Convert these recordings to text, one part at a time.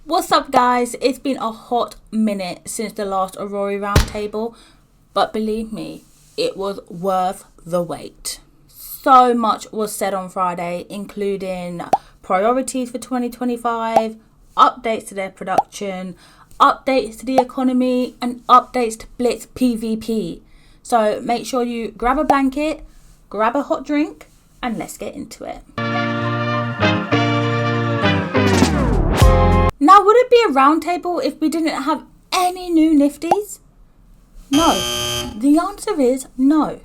What's up, guys? It's been a hot minute since the last Aurory roundtable, but believe me, it was worth the wait. So much was said on Friday, including priorities for 2025, updates to their production, updates to the economy, and updates to Blitz PvP. So make sure you grab a blanket, grab a hot drink, and let's get into it. Now, would it be a roundtable if we didn't have any new nifties? No. The answer is no.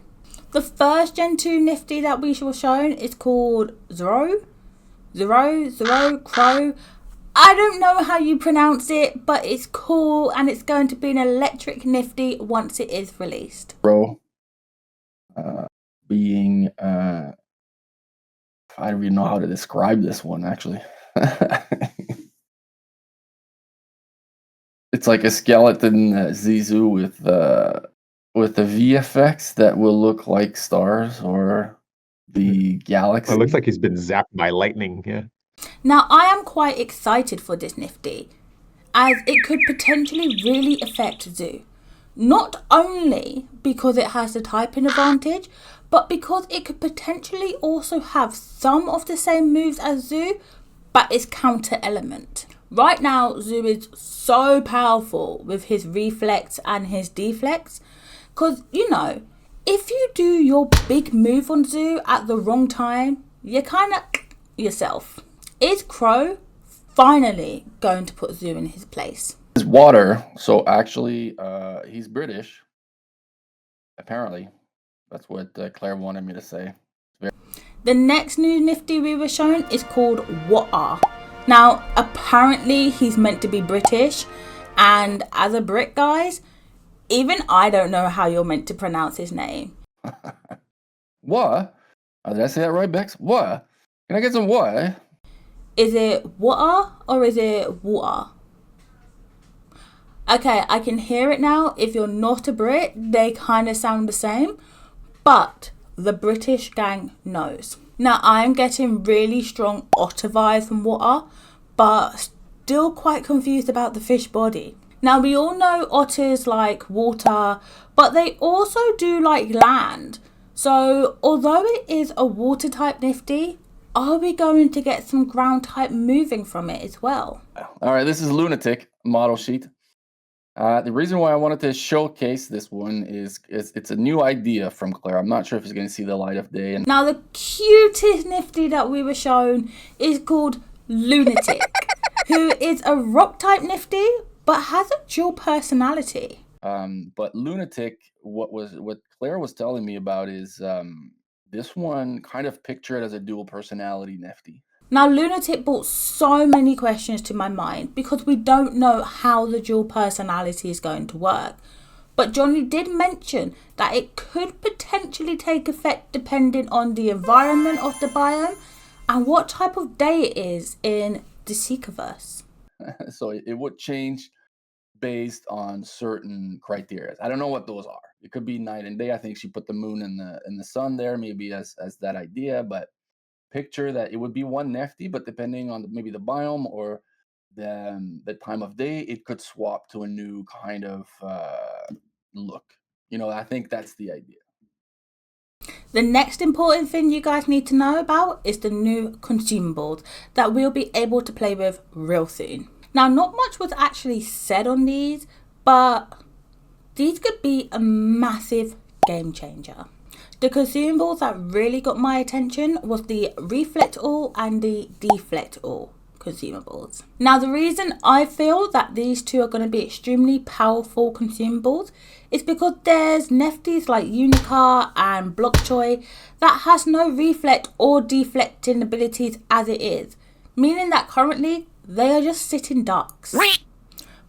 The first Gen 2 nifty that we were shown is called Zero, Crow. I don't know how you pronounce it, but it's cool and it's going to be an electric nifty once it is released. Bro, being, I don't even know how to describe this one, actually. It's like a skeleton Zizou with the VFX that will look like stars or the galaxy. It looks like he's been zapped by lightning, yeah. Now, I am quite excited for this nifty, as it could potentially really affect Zoo. Not only because it has the typing advantage, but because it could potentially also have some of the same moves as Zoo, but its counter element. Right now, Zoo is so powerful with his reflex and his deflex, because, if you do your big move on Zoo at the wrong time, you're kind of yourself. Is Crow finally going to put Zoo in his place? It's water, so actually, he's British. Apparently, that's what Claire wanted me to say. The next new nifty we were shown is called What. Now, apparently he's meant to be British, and as a Brit, guys, even I don't know how you're meant to pronounce his name. What? Did I say that right, Bex? What? Can I get some what? Is it What or is it Water? Okay, I can hear it now. If you're not a Brit, they kind of sound the same, but the British gang knows. Now, I'm getting really strong otter vibes from Water, but still quite confused about the fish body. Now, we all know otters like water, but they also do like land. So, although it is a water type nifty, are we going to get some ground type moving from it as well? All right, this is Lunatic model sheet. The reason why I wanted to showcase this one is it's a new idea from Claire. I'm not sure if it's going to see the light of day. And now, the cutest nifty that we were shown is called Lunatic, who is a rock type nifty, but has a dual personality. But Lunatic, what Claire was telling me about is this one kind of picture it as a dual personality nifty. Now, Lunatic brought so many questions to my mind because we don't know how the dual personality is going to work. But Johnny did mention that it could potentially take effect depending on the environment of the biome and what type of day it is in the Seekerverse. So it would change based on certain criteria. I don't know what those are. It could be night and day. I think she put the moon and the sun there, maybe as that idea, but picture that it would be one nifty, but depending on maybe the biome or the time of day, it could swap to a new kind of look. I think that's the idea. The next important thing you guys need to know about is the new consumables that we'll be able to play with real soon. Now, not much was actually said on these, but these could be a massive game changer. The consumables that really got my attention was the Reflect All and the Deflect All consumables. Now, the reason I feel that these two are going to be extremely powerful consumables is because there's nifties like Unicar and Blockchoy that has no reflect or deflecting abilities as it is, meaning that currently they are just sitting ducks.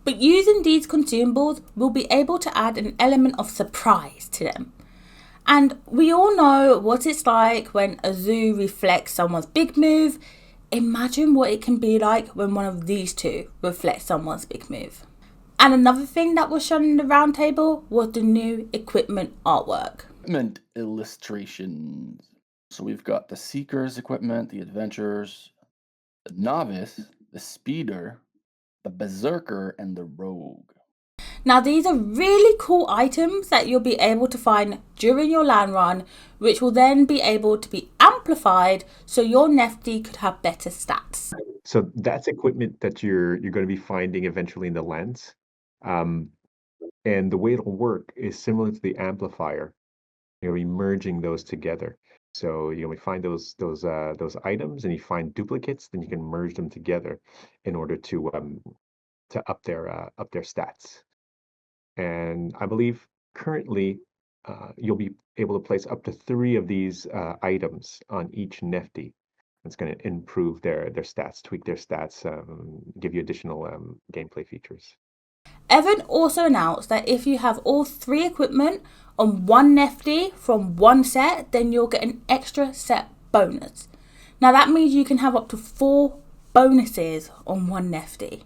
But using these consumables, we'll be able to add an element of surprise to them. And we all know what it's like when a zoo reflects someone's big move. Imagine what it can be like when one of these two reflects someone's big move. And another thing that was shown in the roundtable was the new equipment artwork. Equipment illustrations. So we've got the Seekers equipment, the Adventurers, the Novice, the Speeder, the Berserker, and the Rogue. Now, these are really cool items that you'll be able to find during your LAN run, which will then be able to be amplified so your Nefty could have better stats. So that's equipment that you're going to be finding eventually in the lens. And the way it'll work is similar to the amplifier. You'll be merging those together. So we find those items, and you find duplicates, then you can merge them together in order to up their stats. And I believe currently you'll be able to place up to 3 of these items on each Nefty. It's going to improve their stats, tweak their stats, give you additional gameplay features. Evan also announced that if you have all 3 equipment on one Nefty from one set, then you'll get an extra set bonus. Now that means you can have up to 4 bonuses on one Nefty.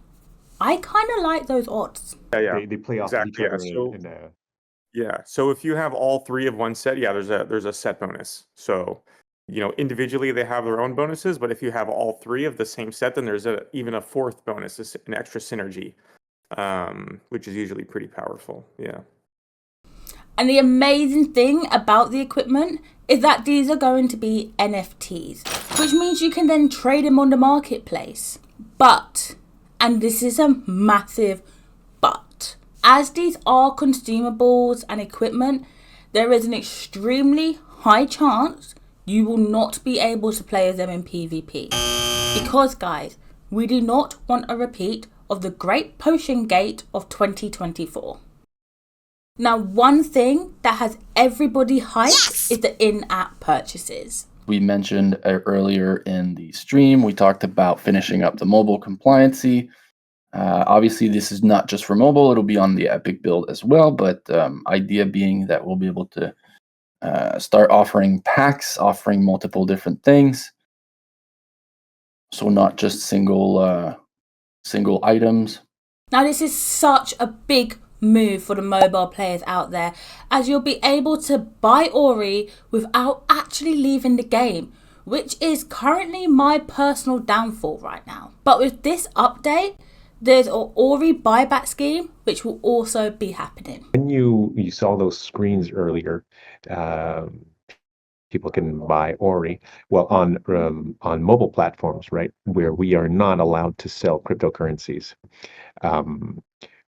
I kind of like those odds. Yeah. They play off of each Exactly, other. Yeah. So if you have all 3 of one set, there's a set bonus. So, individually they have their own bonuses, but if you have all 3 of the same set, then there's even a 4th bonus, an extra synergy, which is usually pretty powerful. Yeah. And the amazing thing about the equipment is that these are going to be NFTs, which means you can then trade them on the marketplace. But, and this is a massive but, as these are consumables and equipment, there is an extremely high chance you will not be able to play as them in PvP. Because guys, we do not want a repeat of the Great Potion Gate of 2024. Now, one thing that has everybody hyped is the in-app purchases. We mentioned earlier in the stream, we talked about finishing up the mobile compliancy. Obviously, this is not just for mobile, it'll be on the Epic build as well, but idea being that we'll be able to start offering packs, offering multiple different things. So not just single items. Now, this is such a big move for the mobile players out there, as you'll be able to buy Aurory without actually leaving the game, which is currently my personal downfall right now. But with this update, there's an Aurory buyback scheme, which will also be happening. When you saw those screens earlier, people can buy Aurory. Well, on mobile platforms, right, where we are not allowed to sell cryptocurrencies.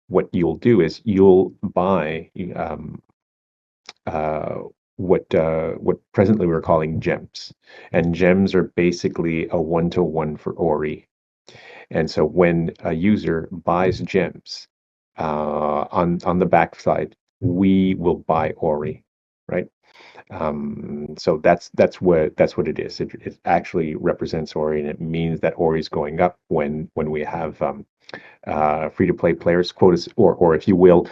What you'll do is you'll buy what presently we're calling gems, and gems are basically a 1-to-1 for Aurory. And so when a user buys gems on the backside, we will buy Aurory, right? So that's what it is. It actually represents Aurory, and it means that Aurory is going up when we have free-to-play players, quotas, or if you will,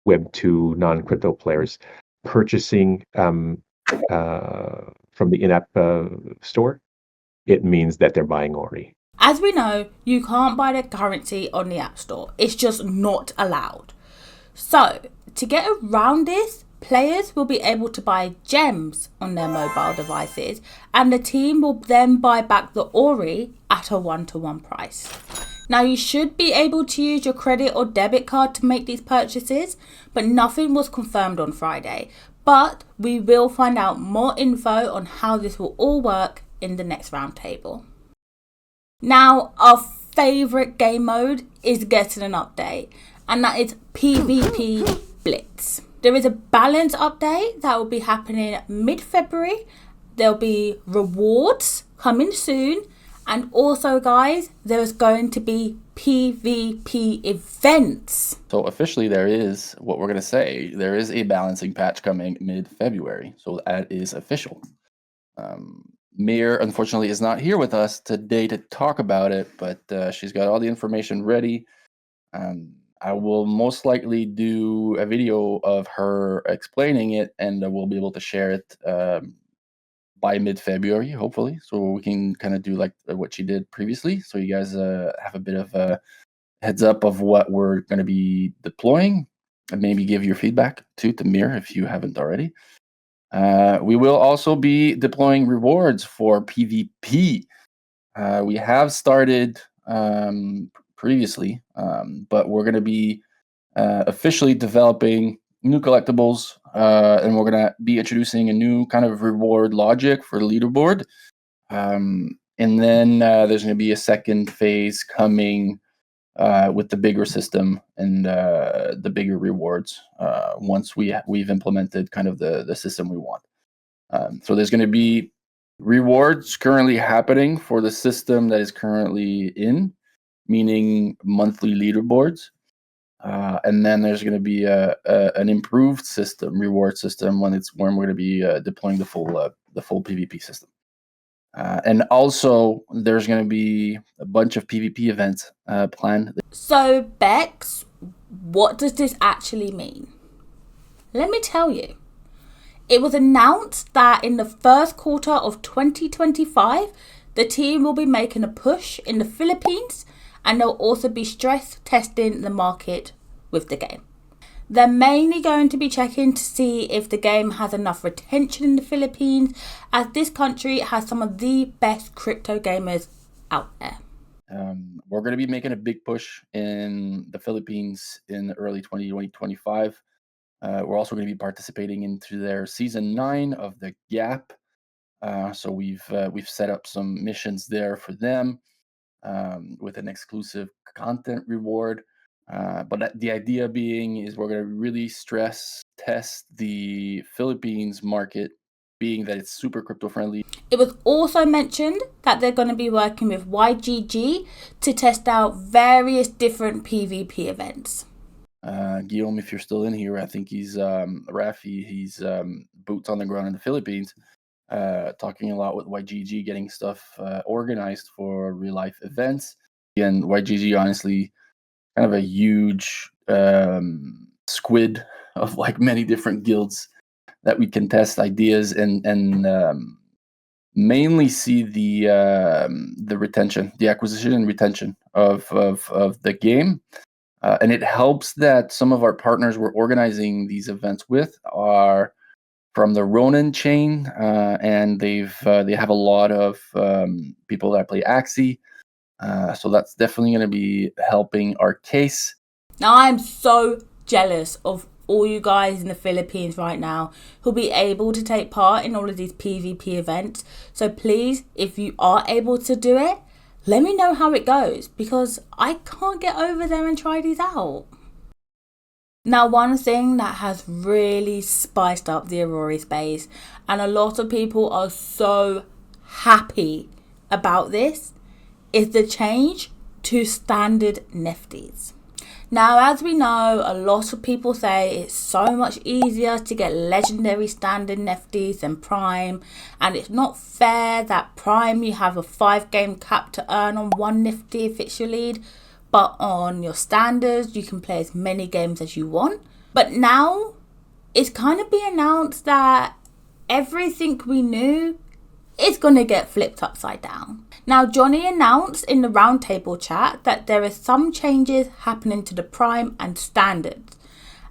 Web 2 non-crypto players purchasing from the in-app store. It means that they're buying Aurory. As we know, you can't buy the currency on the App Store. It's just not allowed. So, to get around this, players will be able to buy gems on their mobile devices, and the team will then buy back the Aurory at a 1-to-1 price. Now, you should be able to use your credit or debit card to make these purchases, but nothing was confirmed on Friday. But we will find out more info on how this will all work in the next roundtable. Now, our favourite game mode is getting an update, and that is PvP Blitz. There is a balance update that will be happening mid-February. There'll be rewards coming soon, and also, guys, there's going to be PvP events. So officially there is, what we're going to say, there is a balancing patch coming mid-February. So that is official. Mir, unfortunately, is not here with us today to talk about it, but she's got all the information ready. I will most likely do a video of her explaining it, and we'll be able to share it by mid-February, hopefully, so we can kind of do like what she did previously, so you guys have a bit of a heads up of what we're going to be deploying, and maybe give your feedback to Mir if you haven't already. We will also be deploying rewards for PvP. We have started previously, but we're going to be officially developing new collectibles, and we're going to be introducing a new kind of reward logic for the leaderboard. And then there's going to be a second phase coming with the bigger system and the bigger rewards once we've implemented kind of the system we want. So there's going to be rewards currently happening for the system that is currently in, meaning monthly leaderboards. And then there's going to be an improved system, reward system, when we're going to be deploying the full PvP system. And also, there's going to be a bunch of PvP events planned. So, Bex, what does this actually mean? Let me tell you. It was announced that in the first quarter of 2025, the team will be making a push in the Philippines, and they'll also be stress testing the market with the game. They're mainly going to be checking to see if the game has enough retention in the Philippines, as this country has some of the best crypto gamers out there. We're going to be making a big push in the Philippines in early 2025. We're also going to be participating into their season 9 of the Gap. So we've set up some missions there for them with an exclusive content reward. But the idea being is we're going to really stress test the Philippines market, being that it's super crypto friendly. It was also mentioned that they're going to be working with YGG to test out various different PvP events. Guillaume, if you're still in here, I think he's Rafi. He's boots on the ground in the Philippines, talking a lot with YGG, getting stuff organized for real life events. And YGG, honestly, kind of a huge squid of like many different guilds that we can test ideas and mainly see the retention, the acquisition and retention of the game. And it helps that some of our partners we're organizing these events with are from the Ronin chain, and they have a lot of people that play Axie. So that's definitely going to be helping our case. Now, I'm so jealous of all you guys in the Philippines right now who'll be able to take part in all of these PvP events. So please, if you are able to do it, let me know how it goes, because I can't get over there and try these out. Now, one thing that has really spiced up the Aurory space, and a lot of people are so happy about this, is the change to standard nifties. Now, as we know, a lot of people say it's so much easier to get legendary standard nifties than Prime, and it's not fair that Prime you have a 5-game cap to earn on one nifty if it's your lead, but on your standards you can play as many games as you want. But now it's kind of being announced that everything we knew is going to get flipped upside down. Now, Johnny announced in the roundtable chat that there are some changes happening to the Prime and Standards.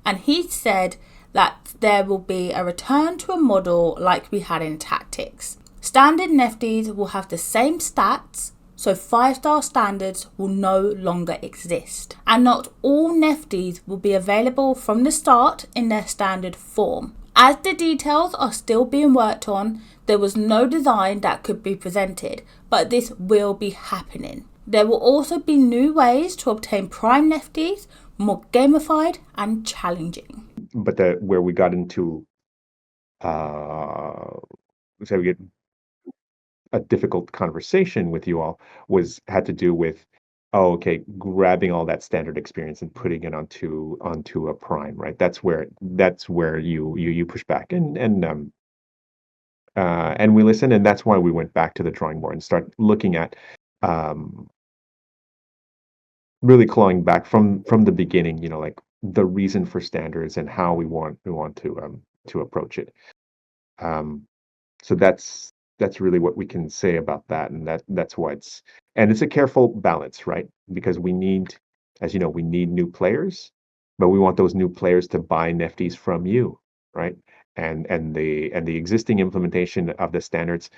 And he said that there will be a return to a model like we had in Tactics. Standard nifties will have the same stats, so 5-star standards will no longer exist. And not all nifties will be available from the start in their standard form. As the details are still being worked on, there was no design that could be presented, but this will be happening. There will also be new ways to obtain Prime nifties, more gamified and challenging. But where we got into, say we get a difficult conversation with you all had to do with, grabbing all that standard experience and putting it onto a Prime, right? That's where you push back and we listen, and that's why we went back to the drawing board and start looking at really clawing back from the beginning, like the reason for standards and how we want to approach it. So that's really what we can say about that, and that's why it's a careful balance, right? Because we need, as you know, we need new players, but we want those new players to buy nifties from you, right? And the existing implementation of the standards,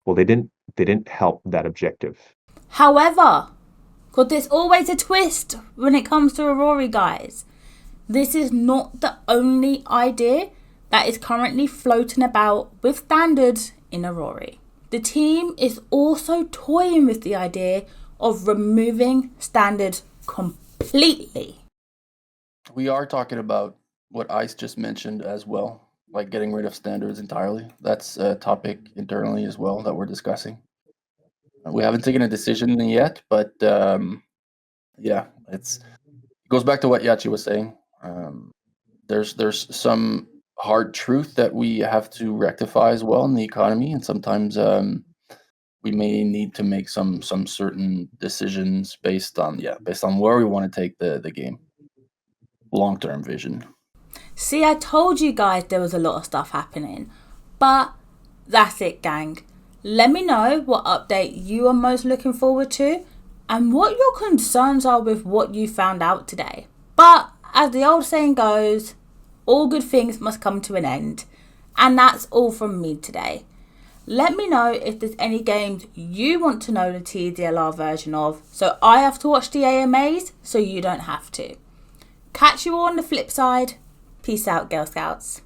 well, they didn't help that objective. However, But there's always a twist when it comes to Aurory, guys. This is not the only idea that is currently floating about with standards in Aurory. The team is also toying with the idea of removing standards completely. We are talking about what ICE just mentioned as well, like getting rid of standards entirely. That's a topic internally as well that we're discussing. We haven't taken a decision yet, but yeah, it goes back to what Yachi was saying. There's some hard truth that we have to rectify as well in the economy, and sometimes we may need to make some certain decisions based on where we want to take the game, long term vision. See, I told you guys there was a lot of stuff happening, but that's it, gang. Let me know what update you are most looking forward to and what your concerns are with what you found out today. But as the old saying goes, all good things must come to an end. And that's all from me today. Let me know if there's any games you want to know the TDLR version of, so I have to watch the AMAs so you don't have to. Catch you all on the flip side. Peace out, Girl Scouts.